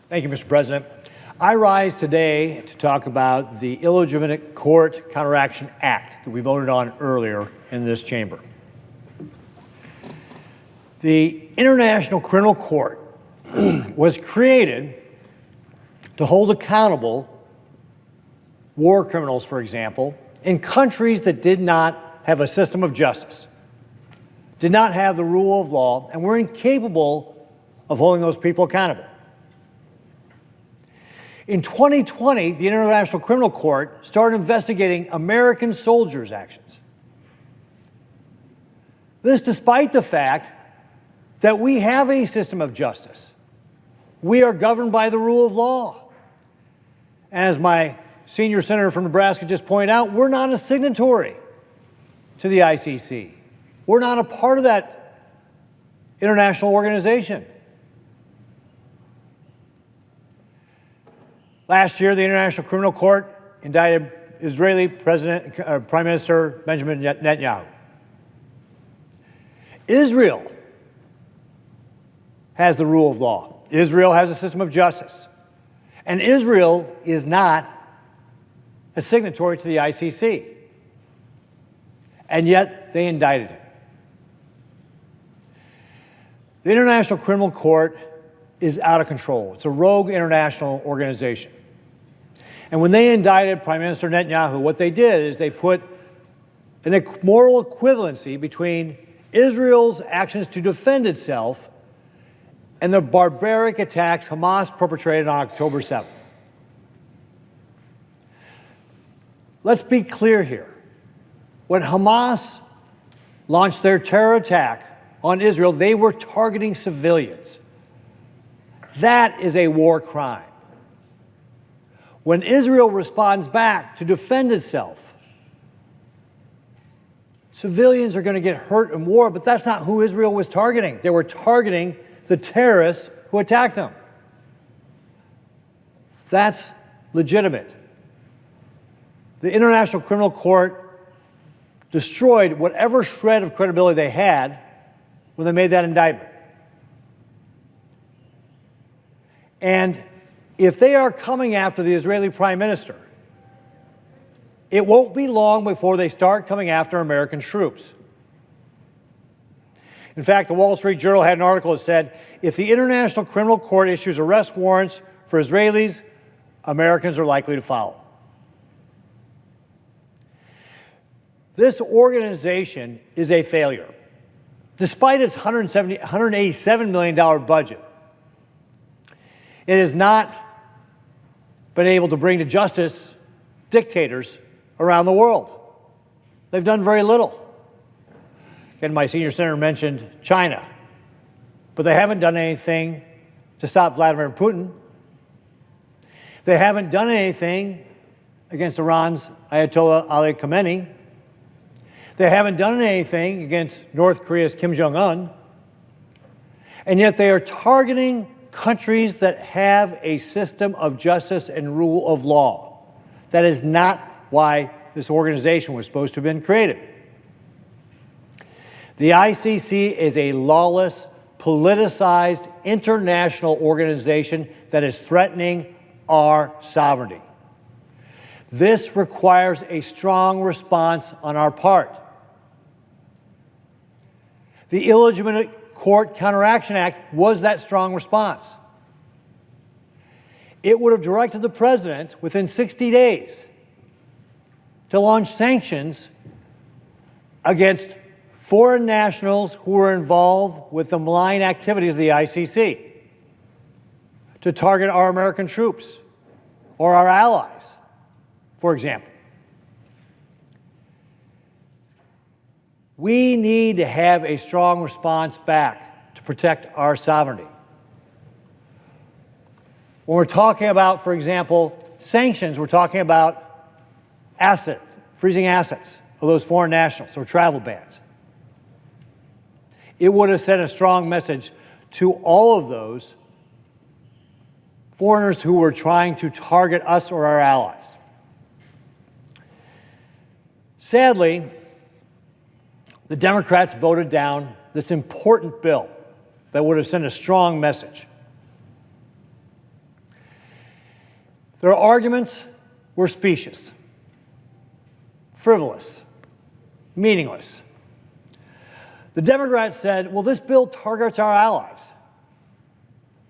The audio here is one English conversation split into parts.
Thank you, Mr. President. I rise today to talk about the Illegitimate Court Counteraction Act that we voted on earlier in this chamber. The International Criminal Court was created to hold accountable war criminals, for example, in countries that did not have a system of justice, did not have the rule of law, and were incapable of holding those people accountable. In 2020, the International Criminal Court started investigating American soldiers' actions. This despite the fact that we have a system of justice. We are governed by the rule of law. And as my senior senator from Nebraska just pointed out, we're not a signatory to the ICC. We're not a part of that international organization. Last year, the International Criminal Court indicted Israeli Prime Minister Benjamin Netanyahu. Israel has the rule of law. Israel has a system of justice. And Israel is not a signatory to the ICC. And yet, they indicted him. The International Criminal Court is out of control. It's a rogue international organization. And when they indicted Prime Minister Netanyahu, what they did is they put a moral equivalency between Israel's actions to defend itself and the barbaric attacks Hamas perpetrated on October 7th. Let's be clear here. When Hamas launched their terror attack on Israel, they were targeting civilians. That is a war crime. When Israel responds back to defend itself, civilians are going to get hurt in war, but that's not who Israel was targeting. They were targeting the terrorists who attacked them. That's legitimate. The International Criminal Court destroyed whatever shred of credibility they had when they made that indictment. And if they are coming after the Israeli Prime Minister, it won't be long before they start coming after American troops. In fact, the Wall Street Journal had an article that said, if the International Criminal Court issues arrest warrants for Israelis, Americans are likely to follow. This organization is a failure. Despite its $187 million budget, it has not been able to bring to justice dictators around the world. They've done very little. Again, my senior senator mentioned China, but they haven't done anything to stop Vladimir Putin. They haven't done anything against Iran's Ayatollah Ali Khamenei. They haven't done anything against North Korea's Kim Jong-un. And yet they are targeting countries that have a system of justice and rule of law. That is not why this organization was supposed to have been created. The ICC is a lawless, politicized international organization that is threatening our sovereignty. This requires a strong response on our part. The Illegitimate Court Counteraction Act was that strong response. It would have directed the president within 60 days to launch sanctions against foreign nationals who were involved with the malign activities of the ICC, to target our American troops or our allies, for example. We need to have a strong response back to protect our sovereignty. When we're talking about, for example, sanctions, we're talking about assets, freezing assets of those foreign nationals or travel bans. It would have sent a strong message to all of those foreigners who were trying to target us or our allies. Sadly, the Democrats voted down this important bill that would have sent a strong message. Their arguments were specious, frivolous, meaningless. The Democrats said, well, this bill targets our allies.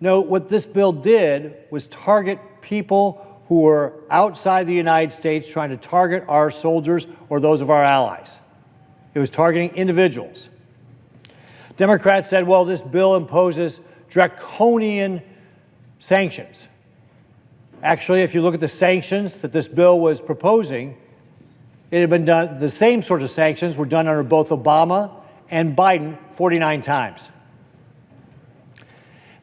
No, what this bill did was target people who were outside the United States trying to target our soldiers or those of our allies. It was targeting individuals. Democrats said, well, this bill imposes draconian sanctions. Actually, if you look at the sanctions that this bill was proposing, it had been done, the same sorts of sanctions were done under both Obama and Biden 49 times.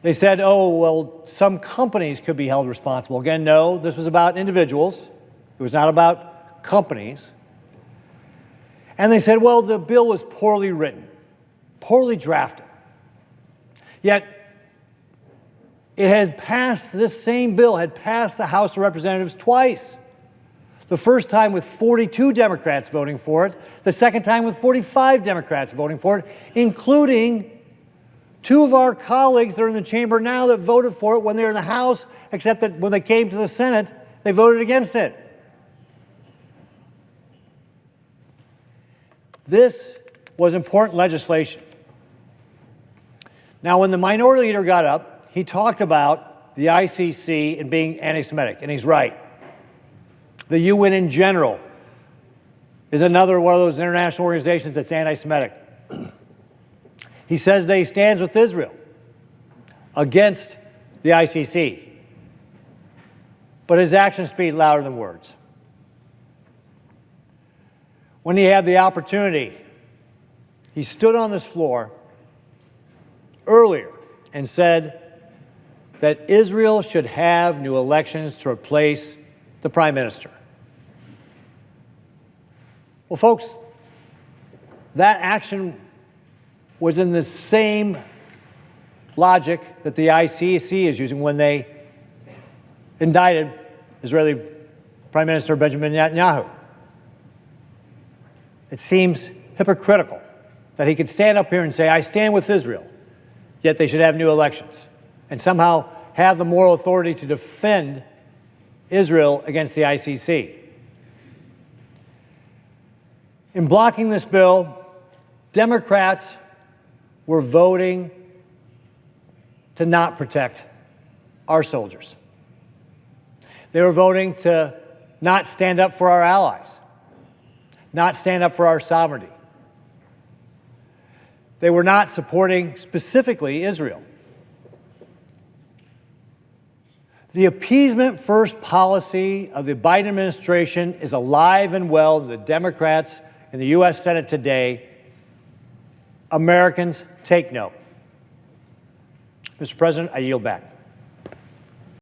They said, oh, well, some companies could be held responsible. Again, no, this was about individuals. It was not about companies. And they said, well, the bill was poorly written, poorly drafted. Yet, it had passed, this same bill had passed the House of Representatives twice. The first time with 42 Democrats voting for it, the second time with 45 Democrats voting for it, including two of our colleagues that are in the chamber now that voted for it when they were in the House, except that when they came to the Senate, they voted against it. This was important legislation. Now, when the minority leader got up, he talked about the ICC and being anti-Semitic, and he's right. The UN in general is another one of those international organizations that's anti-Semitic. He says that he stands with Israel against the ICC. But his actions speak louder than words. When he had the opportunity, he stood on this floor earlier and said that Israel should have new elections to replace the prime minister. Well, folks, that action was in the same logic that the ICC is using when they indicted Israeli Prime Minister Benjamin Netanyahu. It seems hypocritical that he could stand up here and say, I stand with Israel, yet they should have new elections, and somehow have the moral authority to defend Israel against the ICC. In blocking this bill, Democrats were voting to not protect our soldiers. They were voting to not stand up for our allies, not stand up for our sovereignty. They were not supporting specifically Israel. The appeasement first policy of the Biden administration is alive and well to the Democrats in the U.S. Senate today. Americans, take note. Mr. President, I yield back.